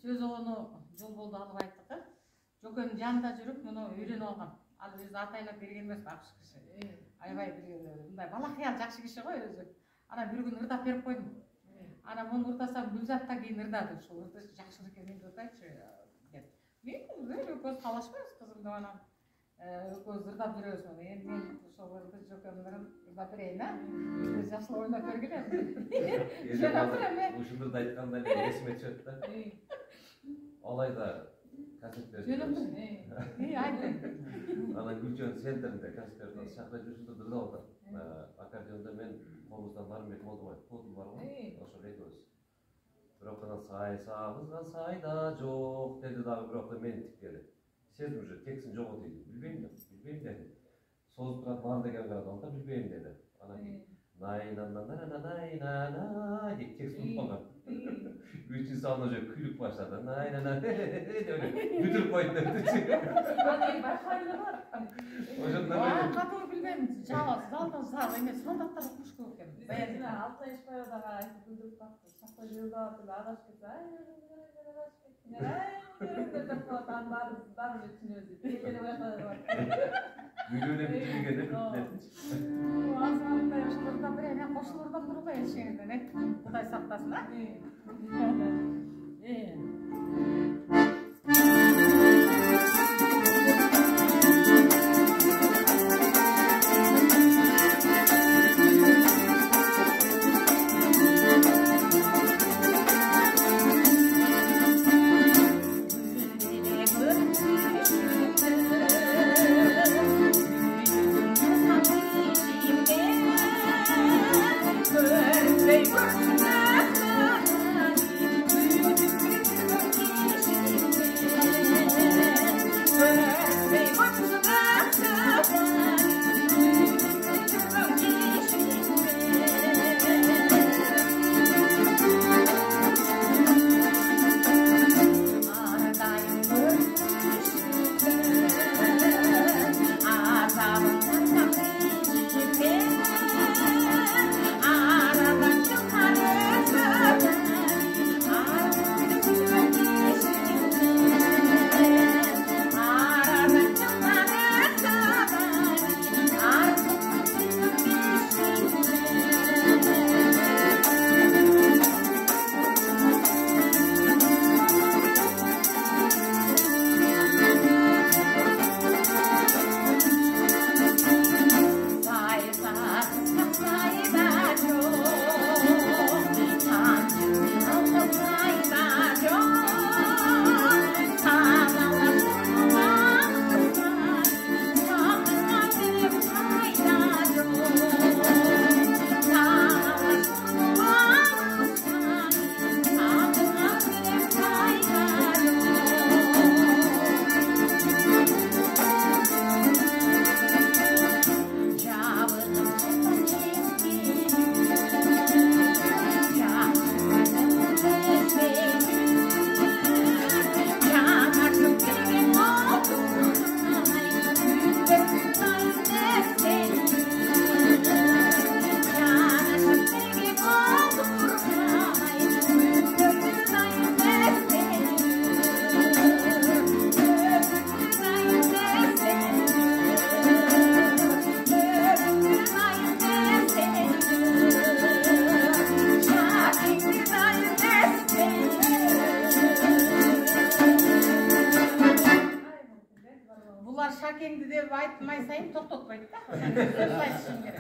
сөз оны жол болды алып айттық. Жокенің жанында жүріп, мұны үйреніп алған. Ал өзі атайлап берген емес, ақш кіші. Айбай мындай бала қиял жақсы кіші ғой өзі. Ана бір күн ырдап беріп қойдым. Ана мұны ұртасам Гүлзаттан кейін ырдады. Сол ырдасы жақсы екен, мен ұртайыншы деп. Мен көз қалашпаймыз қызымды анам. Көз ырдап жүрөбүз муну. Эми мен ошол Жокенин ырдап берейин, а? Биз жакшылап ойнап бергиле. Ушундурду айтканда мен эсиме түшөт да. Алайда концерттер. Анан Гүлчөн центринде концерттерде шакырып жүрүшүндө ырдап атат. Аккордеондо мен Комуздан Нарымбек Молдубаев бар ғой. Ошол экөөбүз. Бирок анан сабызга сайда жок деди дагы, бирок да мени тиккели. Сен уже текстин жогу дейди. Билбейм деди. Созуп турат бар деген карадым да, билбейм деди. Анан най-на-на-на-най-на-на деп текст унутпаган. Үчүнчү сабына уже күлүп баштады. Най-на-на деп бүтүрүп койду депчи. Аны байкайлы бар. Катуу билбейм. Залда зал эмес, солдаттар окуш көп экен. Баягы Алтынай Ишбаевага айтып күлдүрүп калды. Сакта жүрүп атып агаш кетсе, ай Бүгүнө бүтүргөн деп азандай ошолордон бири эне кошулурдан турбай эшегинден, Кудай сактасын, а? Шакеңді деп айтмай сайын тоқтатпайды да. Сөз айтышың керек.